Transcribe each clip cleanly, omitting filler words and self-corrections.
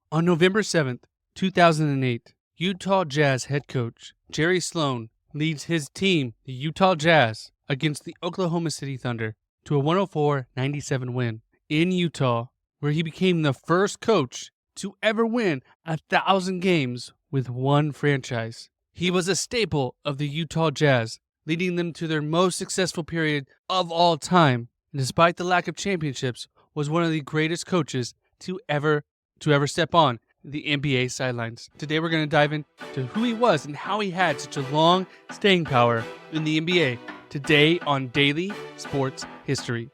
On November 7th, 2008, Utah Jazz head coach Jerry Sloan leads his team, the Utah Jazz, against the Oklahoma City Thunder to a 104-97 win in Utah, where he became the first coach to ever win 1,000 games with one franchise. He was a staple of the Utah Jazz, leading them to their most successful period of all time, and despite the lack of championships, was one of the greatest coaches to ever step on the NBA sidelines. Today we're going to dive into who he was and how he had such a long staying power in the NBA. Today on Daily Sports History.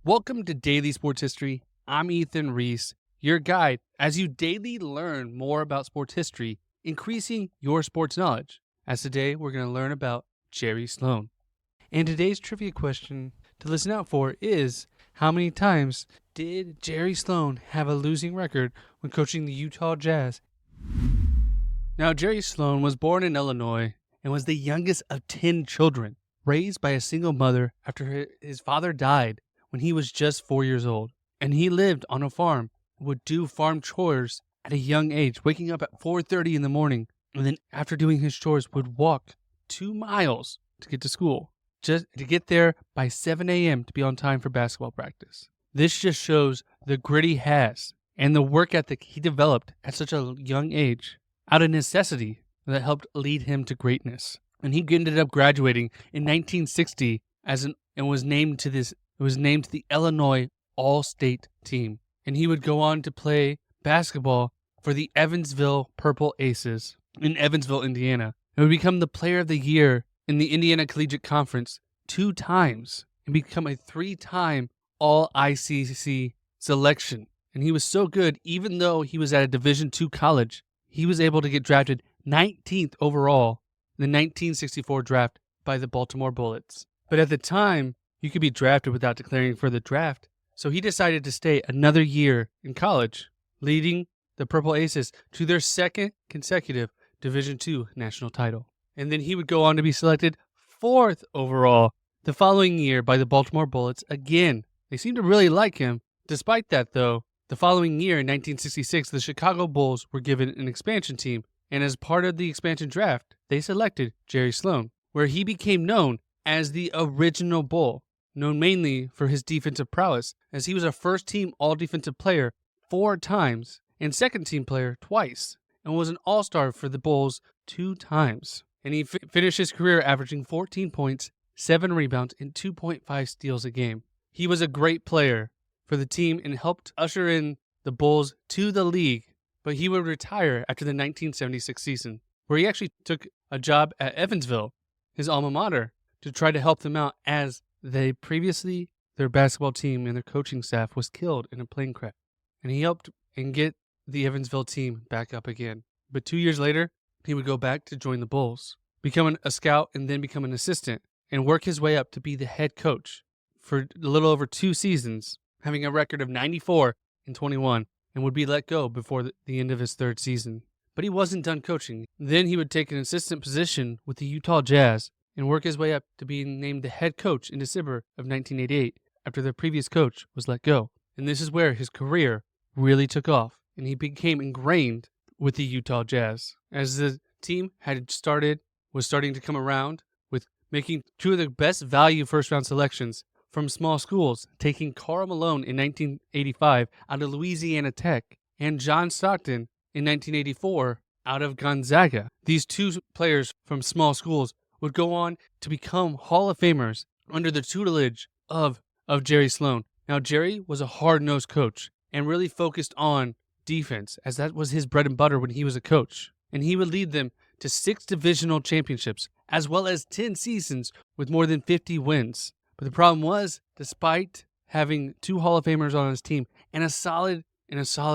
Welcome to Daily Sports History. I'm Ethan Reese, your guide as you daily learn more about sports history, increasing your sports knowledge. As today we're going to learn about Jerry Sloan. And today's trivia question to listen out for is, how many times did Jerry Sloan have a losing record when coaching the Utah Jazz? Now, Jerry Sloan was born in Illinois and was the youngest of 10 children, raised by a single mother after his father died when he was just 4 years old. And he lived on a farm, would do farm chores at a young age, waking up at 4:30 in the morning, and then after doing his chores would walk 2 miles to get to school, just to get there by 7 a.m. to be on time for basketball practice. This just shows the grit he has and the work ethic he developed at such a young age out of necessity that helped lead him to greatness. And he ended up graduating in 1960 and was named to the Illinois All-State team. And he would go on to play basketball for the Evansville Purple Aces in Evansville, Indiana. He would become the Player of the Year in the Indiana Collegiate Conference 2 times and become a 3-time All-ICC selection. And he was so good, even though he was at a Division II college, he was able to get drafted 19th overall in the 1964 draft by the Baltimore Bullets. But at the time, you could be drafted without declaring for the draft. So he decided to stay another year in college, leading the Purple Aces to their second consecutive Division II national title. And then he would go on to be selected 4th overall the following year by the Baltimore Bullets again. They seemed to really like him. Despite that, though, the following year in 1966, the Chicago Bulls were given an expansion team, and as part of the expansion draft, they selected Jerry Sloan, where he became known as the original Bull, known mainly for his defensive prowess, as he was a first-team all-defensive player 4 times and second-team player twice, and was an all-star for the Bulls 2 times. And he finished his career averaging 14 points, 7 rebounds, and 2.5 steals a game. He was a great player for the team and helped usher in the Bulls to the league, but he would retire after the 1976 season, where he actually took a job at Evansville, his alma mater, to try to help them out, as their basketball team and their coaching staff was killed in a plane crash. And he helped and get the Evansville team back up again. But 2 years later, he would go back to join the Bulls, become a scout, and then become an assistant, and work his way up to be the head coach for a little over 2 seasons, having a record of 94-21, and would be let go before the end of his 3rd season. But he wasn't done coaching. Then he would take an assistant position with the Utah Jazz and work his way up to being named the head coach in December of 1988 after their previous coach was let go. And this is where his career really took off, and he became ingrained with the Utah Jazz, as the team was starting to come around with making 2 of the best value first-round selections from small schools, taking Karl Malone in 1985 out of Louisiana Tech and John Stockton in 1984 out of Gonzaga. These 2 players from small schools would go on to become Hall of Famers under the tutelage of Jerry Sloan. Now, Jerry was a hard-nosed coach and really focused on defense, as that was his bread and butter when he was a coach. And he would lead them to 6 divisional championships, as well as 10 seasons with more than 50 wins. But the problem was, despite having 2 Hall of Famers on his team and a solid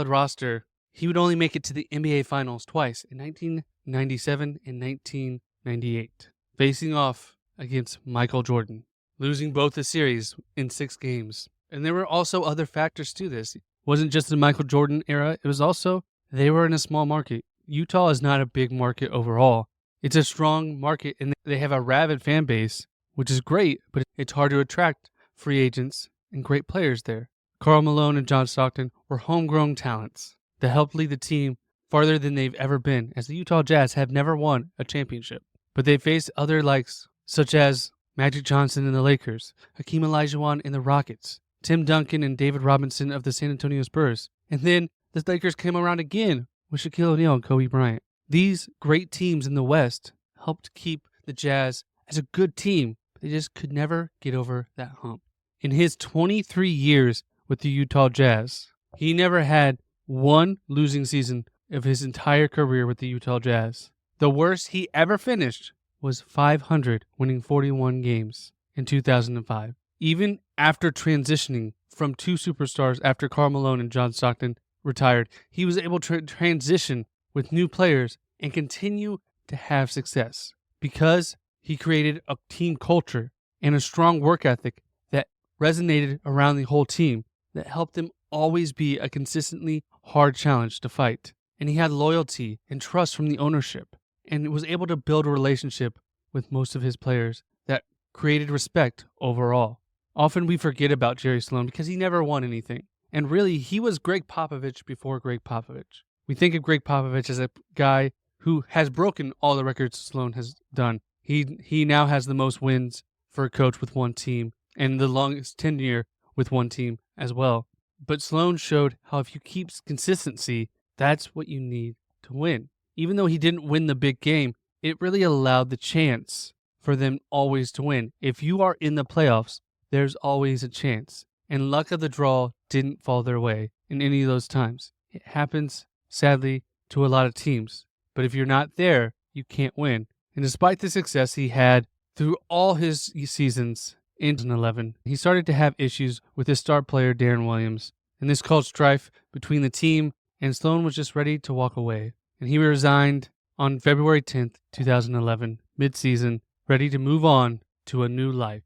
roster, he would only make it to the NBA Finals twice, in 1997 and 1998, facing off against Michael Jordan, losing both the series in 6 games. And there were also other factors to this. It wasn't just the Michael Jordan era, it was also they were in a small market. Utah is not a big market overall. It's a strong market, and they have a rabid fan base which is great, but it's hard to attract free agents and great players there. Karl Malone and John Stockton were homegrown talents that helped lead the team farther than they've ever been, as the Utah Jazz have never won a championship. But they faced other likes, such as Magic Johnson and the Lakers, Hakeem Olajuwon and the Rockets, Tim Duncan and David Robinson of the San Antonio Spurs. And then the Lakers came around again with Shaquille O'Neal and Kobe Bryant. These great teams in the West helped keep the Jazz as a good team, but they just could never get over that hump. In his 23 years with the Utah Jazz, he never had one losing season of his entire career with the Utah Jazz. The worst he ever finished was .500, winning 41 games in 2005. Even after transitioning from two superstars after Karl Malone and John Stockton retired, he was able to transition with new players and continue to have success because he created a team culture and a strong work ethic that resonated around the whole team that helped them always be a consistently hard challenge to fight. And he had loyalty and trust from the ownership and was able to build a relationship with most of his players that created respect overall. Often we forget about Jerry Sloan because he never won anything. And really, he was Greg Popovich before Greg Popovich. We think of Greg Popovich as a guy who has broken all the records Sloan has done. He now has the most wins for a coach with one team and the longest tenure with one team as well. But Sloan showed how if you keep consistency, that's what you need to win. Even though he didn't win the big game, it really allowed the chance for them always to win. If you are in the playoffs, there's always a chance. And luck of the draw didn't fall their way in any of those times. It happens, sadly, to a lot of teams. But if you're not there, you can't win. And despite the success he had through all his seasons in 2011, he started to have issues with his star player, Darren Williams. And this caused strife between the team, and Sloan was just ready to walk away. And he resigned on February 10th, 2011, mid-season, ready to move on to a new life.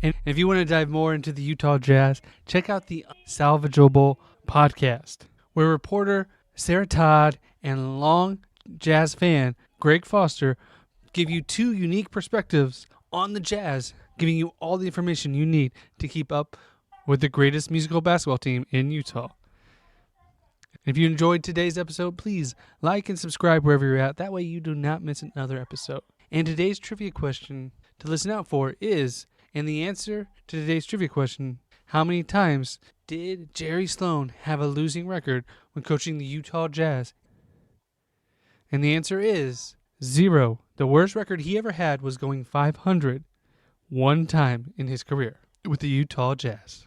And if you want to dive more into the Utah Jazz, check out the Unsalvageable podcast, where reporter Sarah Todd and long Jazz fan Greg Foster give you two unique perspectives on the Jazz, giving you all the information you need to keep up with the greatest musical basketball team in Utah. If you enjoyed today's episode, please like and subscribe wherever you're at. That way you do not miss another episode. And today's trivia question to listen out for is, and the answer to today's trivia question, how many times did Jerry Sloan have a losing record when coaching the Utah Jazz? And the answer is 0. The worst record he ever had was going .500 one time in his career with the Utah Jazz.